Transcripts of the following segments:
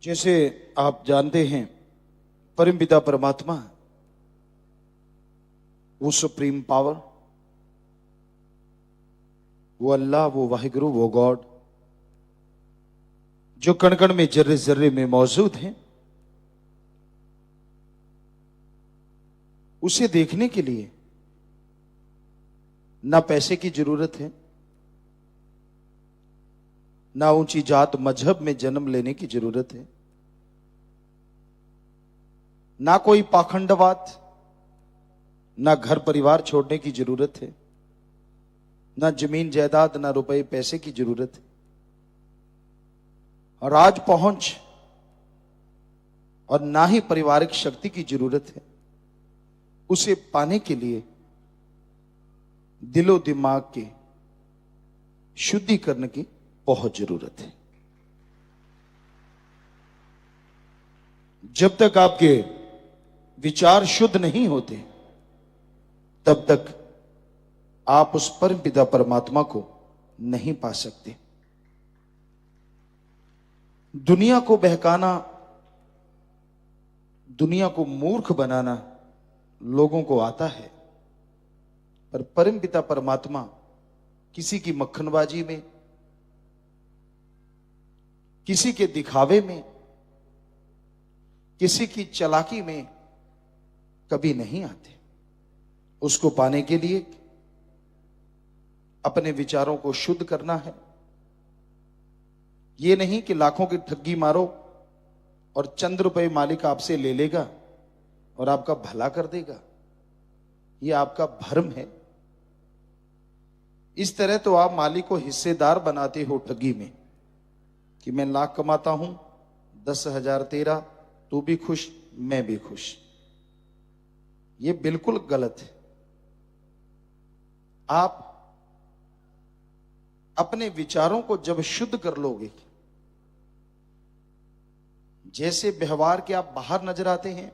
जैसे आप जानते हैं, परमपिता परमात्मा, वो सुप्रीम पावर, वो अल्लाह, वो वाहिगुरु, वो गॉड, जो कण कण में, जर्रे जर्रे में मौजूद हैं, उसे देखने के लिए ना पैसे की जरूरत है, ना ऊंची जात मजहब में जन्म लेने की जरूरत है, ना कोई पाखंडवाद, ना घर परिवार छोड़ने की जरूरत है, ना जमीन जायदाद, ना रुपए पैसे की जरूरत है। राज पहुंच और ना ही पारिवारिक शक्ति की जरूरत है। उसे पाने के लिए दिलो दिमाग के शुद्धिकरण की बहुत जरूरत है। जब तक आपके विचार शुद्ध नहीं होते, तब तक आप उस परमपिता परमात्मा को नहीं पा सकते। दुनिया को बहकाना, दुनिया को मूर्ख बनाना लोगों को आता है, पर परमपिता परमात्मा किसी की मक्खनबाजी में, किसी के दिखावे में, किसी की चालाकी में कभी नहीं आते। उसको पाने के लिए अपने विचारों को शुद्ध करना है। यह नहीं कि लाखों की ठगी मारो और चंद रुपए मालिक आपसे ले लेगा और आपका भला कर देगा। यह आपका भ्रम है। इस तरह तो आप मालिक को हिस्सेदार बनाते हो ठगी में, कि मैं लाख कमाता हूं, 10,000 तेरा, तू भी खुश, मैं भी खुश। यह बिल्कुल गलत है। आप अपने विचारों को जब शुद्ध कर लोगे, जैसे व्यवहार के आप बाहर नजर आते हैं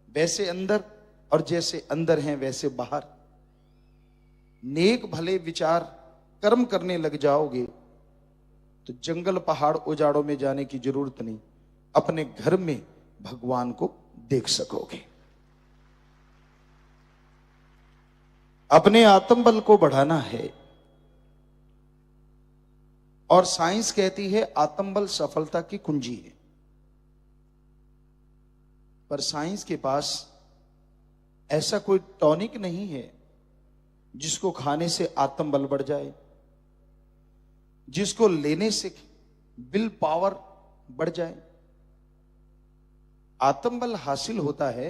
वैसे अंदर, और जैसे अंदर हैं वैसे बाहर, नेक भले विचार कर्म करने लग जाओगे तो जंगल पहाड़ उजाड़ों में जाने की जरूरत नहीं, अपने घर में भगवान को देख सकोगे। अपने आत्मबल को बढ़ाना है, और साइंस कहती है आत्मबल सफलता की कुंजी है। पर साइंस के पास ऐसा कोई टॉनिक नहीं है जिसको खाने से आत्मबल बढ़ जाए, जिसको लेने से विल पावर बढ़ जाए। आत्मबल हासिल होता है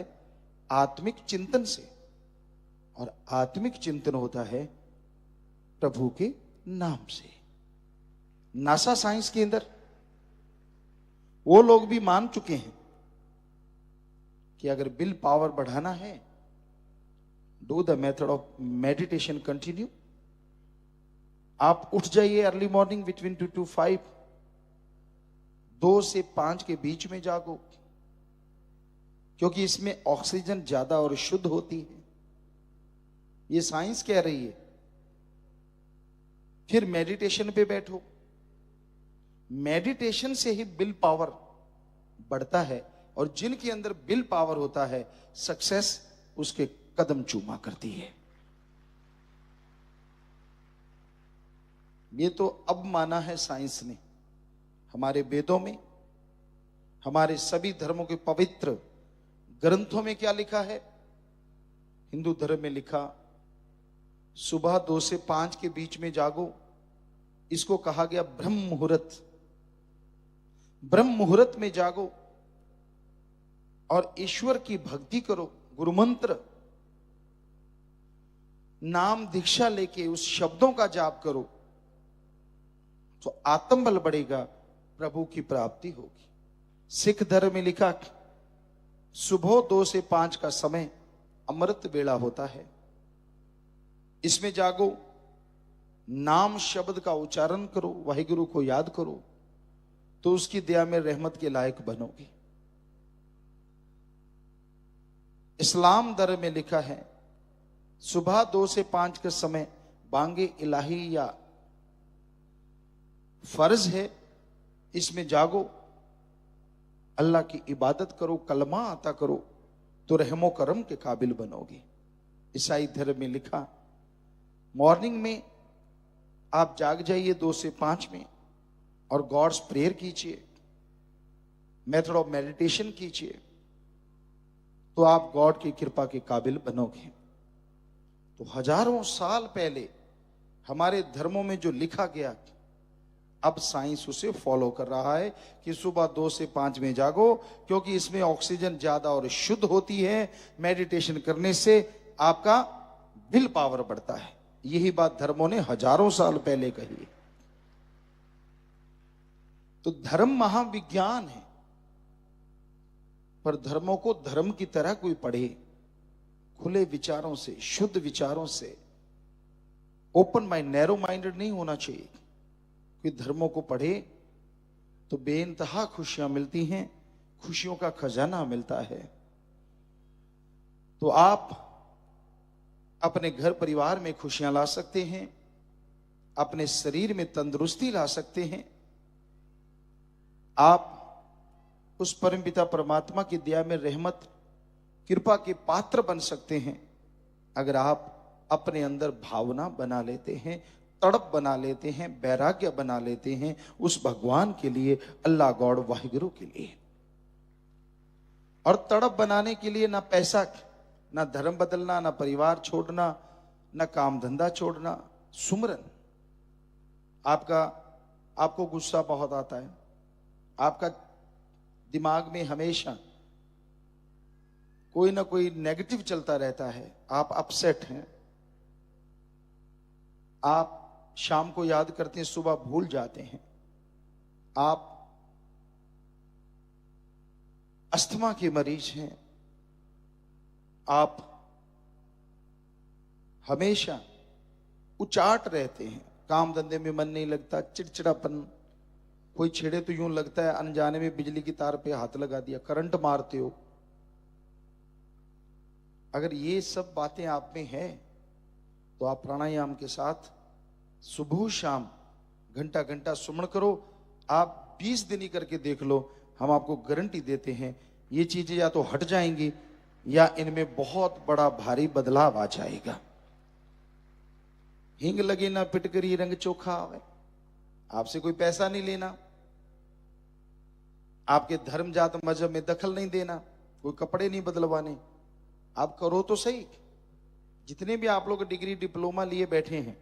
आत्मिक चिंतन से, और आत्मिक चिंतन होता है प्रभु के नाम से। नासा साइंस के अंदर वो लोग भी मान चुके हैं कि अगर विल पावर बढ़ाना है, do the method of meditation continue. आप उठ जाइए अर्ली मॉर्निंग बिटवीन 2 to 5, 2 से 5 के बीच में जागो, क्योंकि इसमें ऑक्सीजन ज्यादा और शुद्ध होती है। ये साइंस कह रही है। फिर मेडिटेशन पे बैठो। मेडिटेशन से ही विल पावर बढ़ता है, और जिनके अंदर विल पावर होता है, सक्सेस उसके कदम चूमा करती है। ये तो अब माना है साइंस ने। हमारे वेदों में, हमारे सभी धर्मों के पवित्र ग्रंथों में क्या लिखा है? हिंदू धर्म में लिखा, सुबह 2 से 5 के बीच में जागो। इसको कहा गया ब्रह्म मुहूर्त। ब्रह्म मुहूर्त में जागो और ईश्वर की भक्ति करो, गुरु मंत्र, नाम दीक्षा लेके उस शब्दों का जाप करो, तो आत्मबल बढ़ेगा, प्रभु की प्राप्ति होगी। सिख धर्म में लिखा, सुबह 2 से 5 का समय अमृत वेला होता है। इसमें जागो, नाम शब्द का उच्चारण करो, वाहिगुरु को याद करो, तो उसकी दया में रहमत के लायक बनोगे। इस्लाम धर्म में लिखा है, सुबह 2 से 5 का समय बांगे इलाही या फर्ज है, इसमें जागो अल्लाह की इबादत करो, कलमा आता करो, तो रहमो करम के काबिल बनोगे। ईसाई धर्म में लिखा, मॉर्निंग में आप जाग जाइए 2 से 5 में और गॉड्स प्रेयर कीजिए, मेथड ऑफ मेडिटेशन कीजिए, तो आप गॉड की कृपा के काबिल बनोगे। तो हजारों साल पहले हमारे धर्मों में जो लिखा गया, अब साइंस उसे फॉलो कर रहा है कि सुबह 2 से 5 में जागो, क्योंकि इसमें ऑक्सीजन ज्यादा और शुद्ध होती है। मेडिटेशन करने से आपका विल पावर बढ़ता है। यही बात धर्मों ने हजारों साल पहले कही है। तो धर्म महाविज्ञान है, पर धर्मों को धर्म की तरह कोई पढ़े, खुले विचारों से, शुद्ध विचारों से, ओपन माइंड, नैरो माइंडेड नहीं होना चाहिए। कोई धर्मों को पढ़े तो बेइंतहा खुशियां मिलती हैं, खुशियों का खजाना मिलता है। तो आप अपने घर परिवार में खुशियां ला सकते हैं, अपने शरीर में तंदुरुस्ती ला सकते हैं। आप उस परमपिता परमात्मा की दया में रहमत कृपा के पात्र बन सकते हैं, अगर आप अपने अंदर भावना बना लेते हैं, तड़प बना लेते हैं, वैराग्य बना लेते हैं उस भगवान के लिए, अल्लाह गॉड वाहिगुरु के लिए। और तड़प बनाने के लिए ना पैसा, ना धर्म बदलना, ना परिवार छोड़ना, ना काम धंधा छोड़ना, सुमरन। आपको गुस्सा बहुत आता है, आपका दिमाग में हमेशा कोई ना कोई नेगेटिव चलता रहता है, आप अपसेट हैं, आप शाम को याद करते हैं, सुबह भूल जाते हैं, आप अस्थमा के मरीज हैं, आप हमेशा उचाट रहते हैं, काम धंधे में मन नहीं लगता, चिड़चिड़ापन, कोई छेड़े तो यूं लगता है अनजाने में बिजली की तार पे हाथ लगा दिया, करंट मारते हो। अगर ये सब बातें आप में है तो आप प्राणायाम के साथ सुबह शाम घंटा घंटा सुमन करो। आप 20 दिन ही करके देख लो, हम आपको गारंटी देते हैं ये चीजें या तो हट जाएंगी या इनमें बहुत बड़ा भारी बदलाव आ जाएगा। हिंग लगे ना पिटकरी रंग चोखा आवे, आपसे कोई पैसा नहीं लेना, आपके धर्म जात मजहब में दखल नहीं देना, कोई कपड़े नहीं बदलवाने, आप करो तो सही। जितने भी आप लोग डिग्री डिप्लोमा लिए बैठे हैं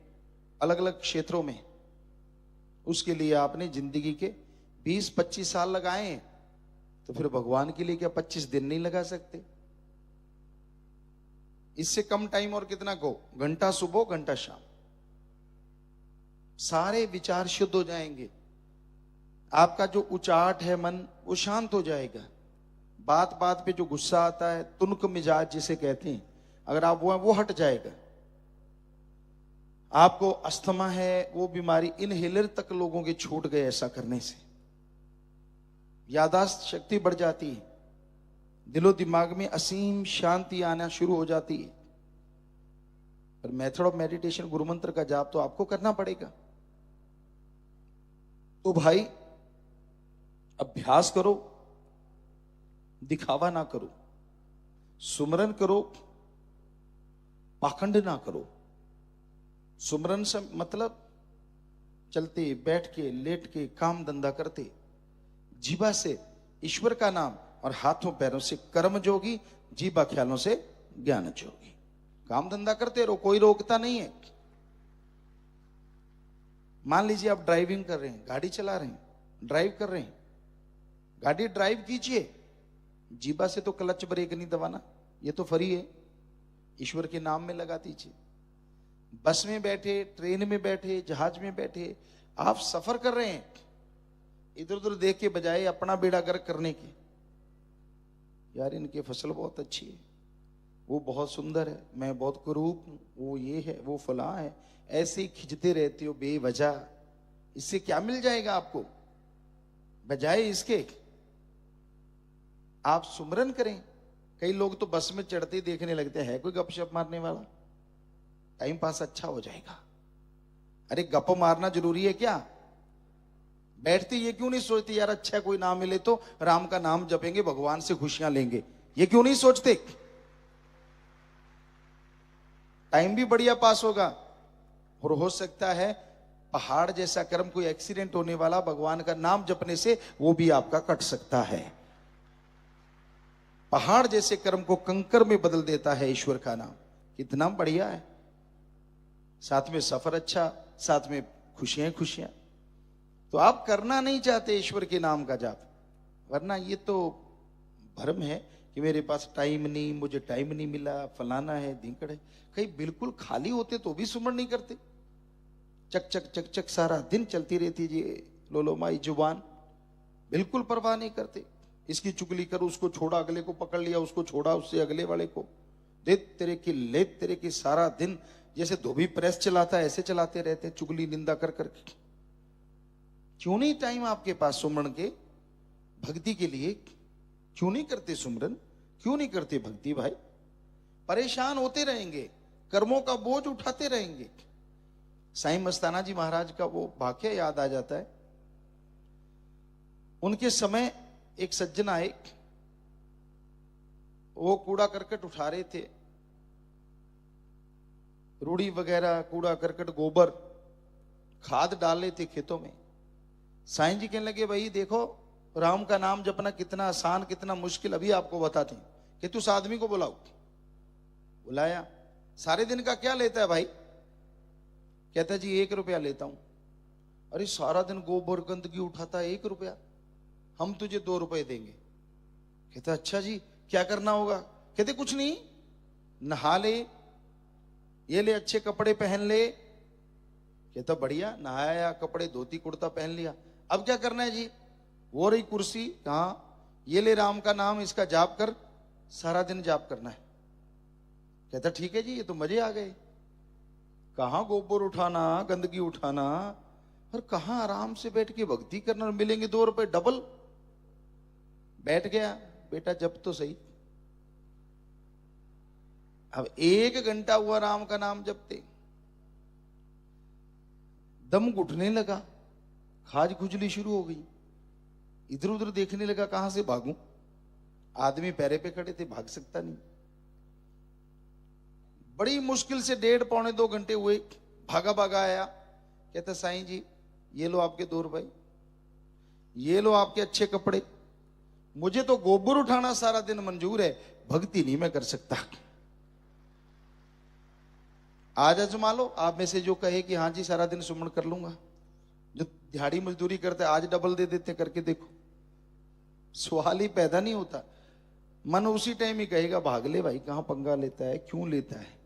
अलग अलग क्षेत्रों में, उसके लिए आपने जिंदगी के 20-25 साल लगाए हैं, तो फिर भगवान के लिए क्या 25 दिन नहीं लगा सकते? इससे कम टाइम और कितना को, घंटा सुबह घंटा शाम, सारे विचार शुद्ध हो जाएंगे। आपका जो उचाट है मन, वो शांत हो जाएगा। बात बात पे जो गुस्सा आता है, तुनक मिजाज जिसे कहते हैं, अगर आप वो हट जाएगा। आपको अस्थमा है, वो बीमारी इनहेलर तक लोगों के छूट गए ऐसा करने से। यादाश्त शक्ति बढ़ जाती है, दिलो दिमाग में असीम शांति आना शुरू हो जाती है। पर मेथड ऑफ मेडिटेशन, गुरु मंत्र का जाप तो आपको करना पड़ेगा। तो भाई अभ्यास करो, दिखावा ना करो, सुमरन करो, पाखंड ना करो। सुमरन से मतलब चलते बैठ के लेट के काम धंधा करते, जीवा से ईश्वर का नाम और हाथों पैरों से कर्म जोगी, जीवा ख्यालों से ज्ञान जोगी। काम धंधा करते रहो, कोई रोकता नहीं है। मान लीजिए आप ड्राइविंग कर रहे हैं, गाड़ी चला रहे हैं, ड्राइव कर रहे हैं, गाड़ी ड्राइव कीजिए, जीवा से तो क्लच ब्रेक नहीं दबाना, ये तो फ्री है, ईश्वर के नाम में लगा दीजिए। बस में बैठे, ट्रेन में बैठे, जहाज में बैठे, आप सफर कर रहे हैं, इधर उधर देख के बजाय अपना बेड़ा गर्क करने के, यार इनकी फसल बहुत अच्छी है, वो बहुत सुंदर है, मैं बहुत कुरूप हूं, वो ये है, वो फला है, ऐसे ही खिंचते रहते हो बेवजह। इससे क्या मिल जाएगा आपको? बजाय इसके आप सुमरन करें। कई लोग तो बस में चढ़ते ही देखने लगते हैं, कोई गपशप मारने वाला, टाइम पास अच्छा हो जाएगा। अरे गप मारना जरूरी है क्या? बैठते ये क्यों नहीं सोचते यार अच्छा कोई नाम मिले तो राम का नाम जपेंगे, भगवान से खुशियां लेंगे, ये क्यों नहीं सोचते? टाइम भी बढ़िया पास होगा और हो सकता है पहाड़ जैसा कर्म, कोई एक्सीडेंट होने वाला, भगवान का नाम जपने से वो भी आपका कट सकता है। पहाड़ जैसे कर्म को कंकर में बदल देता है ईश्वर का नाम। कितना बढ़िया है। साथ में सफर अच्छा, साथ में खुशियां खुशियां। तो आप करना नहीं चाहते ईश्वर के नाम का जाप, वरना ये तो भ्रम है कि मेरे पास टाइम नहीं, मुझे टाइम नहीं मिला, फलाना है, धिंकड़ है। कहीं बिल्कुल खाली होते तो भी सुमरण नहीं करते। चक चक चक चक सारा दिन चलती रहती जी लोलो माई जुबान, बिल्कुल परवाह नहीं करते। इसकी चुगली कर, उसको छोड़ा, अगले को पकड़ लिया, उसको छोड़ा, उससे अगले वाले को दे तेरे की ले तेरे की, सारा दिन जैसे धोबी प्रेस चलाता है ऐसे चलाते रहते, चुगली निंदा कर करके। क्यों नहीं टाइम आपके पास सुमरण के, भक्ति के लिए? क्यों नहीं करते सुमरन, क्यों नहीं करते भक्ति भाई? परेशान होते रहेंगे, कर्मों का बोझ उठाते रहेंगे। साईं मस्ताना जी महाराज का वो वाक्य याद आ जाता है। उनके समय एक सज्जन आए, वो कूड़ा करकट उठा रहे थे, रूढ़ी वगैरह, कूड़ा करकट, गोबर, खाद डाल रहे थे खेतों में। साईं जी कहने लगे भाई देखो राम का नाम जपना कितना आसान, कितना मुश्किल, अभी आपको बताते हैं कि तू उस आदमी को बुलाओ। बुलाया, सारे दिन का क्या लेता है भाई? कहता है जी 1 रुपया लेता हूं। अरे सारा दिन गोबर गंदगी उठाता है, 1 रुपया, हम तुझे 2 रुपए देंगे। कहता अच्छा जी क्या करना होगा? कहते कुछ नहीं, नहा ले, ये ले अच्छे कपड़े पहन ले। कहता बढ़िया, नहाया, कपड़े धोती कुर्ता पहन लिया, अब क्या करना है जी? वो रही कुर्सी, कहा ये ले राम का नाम, इसका जाप कर, सारा दिन जाप करना है। कहता ठीक है जी, ये तो मजे आ गए। कहां गोबर उठाना, गंदगी उठाना, और कहां आराम से बैठ के भक्ति करना, और मिलेंगे 2 रुपए डबल। बैठ गया, बेटा जब तो सही। अब 1 घंटा हुआ राम का नाम जपते, दम घुटने लगा, खाज खुजली शुरू हो गई, इधर उधर देखने लगा कहां से भागूं। आदमी पैरे पे खड़े थे, भाग सकता नहीं। बड़ी मुश्किल से 1.5 पौने 2 घंटे हुए, भागा भागा आया। कहता साईं जी ये लो आपके 2 रुपए, ये लो आपके अच्छे कपड़े, मुझे तो गोबर उठाना सारा दिन मंजूर है, भक्ति नहीं मैं कर सकता। आज आजमा लो, आप में से जो कहे कि हाँ जी सारा दिन सुमरण कर लूंगा। जो दिहाड़ी मजदूरी करते आज डबल दे देते, करके देखो, सवाल ही पैदा नहीं होता। मन उसी टाइम ही कहेगा भाग ले भाई, कहां पंगा लेता है, क्यों लेता है।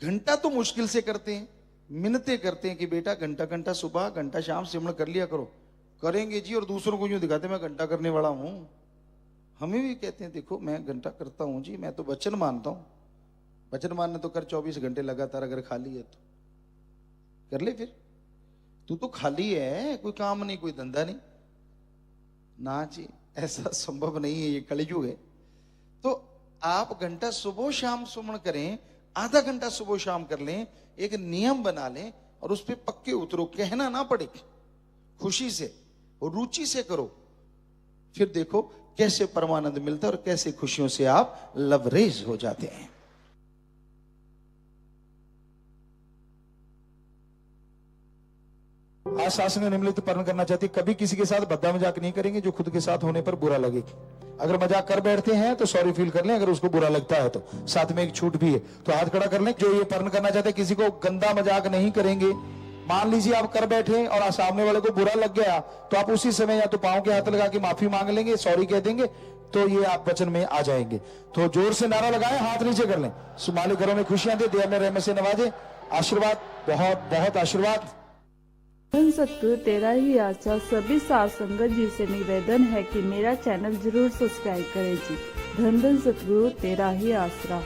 घंटा तो मुश्किल से करते हैं, मिन्नतें करते हैं कि बेटा घंटा घंटा सुबह, घंटा शाम सिमरण कर लिया करो। करेंगे जी, और दूसरों को यूं दिखाते मैं घंटा करने वाला हूं। हमें भी कहते हैं देखो मैं घंटा करता हूं जी, मैं तो वचन मानता हूं। वचन मानने तो कर 24 घंटे लगातार, अगर खाली है तो कर ले। फिर तू तो खाली है, कोई काम नहीं, कोई धंधा नहीं ना जी, ऐसा संभव नहीं है, ये कलयुग है। तो आप घंटा सुबह शाम सुमरण करें, आधा घंटा सुबह शाम कर लें, एक नियम बना लें और उस पर पक्के उतरो, कहना ना पड़े, खुशी से और रुचि से करो। फिर देखो कैसे परमानंद मिलता है और कैसे खुशियों से आप लवरेज हो जाते हैं। आज शासन ने निम्नलिखित पालन करना चाहती, कभी किसी के साथ भद्दा मजाक नहीं करेंगे जो खुद के साथ होने पर बुरा लगे। अगर मजाक कर बैठते हैं तो सॉरी फील कर लें, अगर उसको बुरा लगता है तो। साथ में एक छूट भी है, तो हाथ खड़ा कर लें। जो ये पालन करना चाहते हैं, किसी को गंदा मजाक नहीं करेंगे। मान लीजिए आप कर बैठे और सामने वाले को बुरा लग गया, तो आप उसी समय या तो पांव के हाथ लगा के माफी मांग लेंगे, सॉरी कह देंगे, तो ये आप वचन में आ जाएंगे। तो जोर से नारा लगाएं, हाथ नीचे कर लें। सुमाली घरों में खुशियां दे, दया में रहमत से नवाजे। आशीर्वाद, बहुत बहुत आशीर्वाद। धन सतगुरु तेरा ही आशा सभी साध संगत जी से निवेदन है कि मेरा चैनल जरूर सब्सक्राइब करें जी। धन धन सतगुरु तेरा ही आसरा।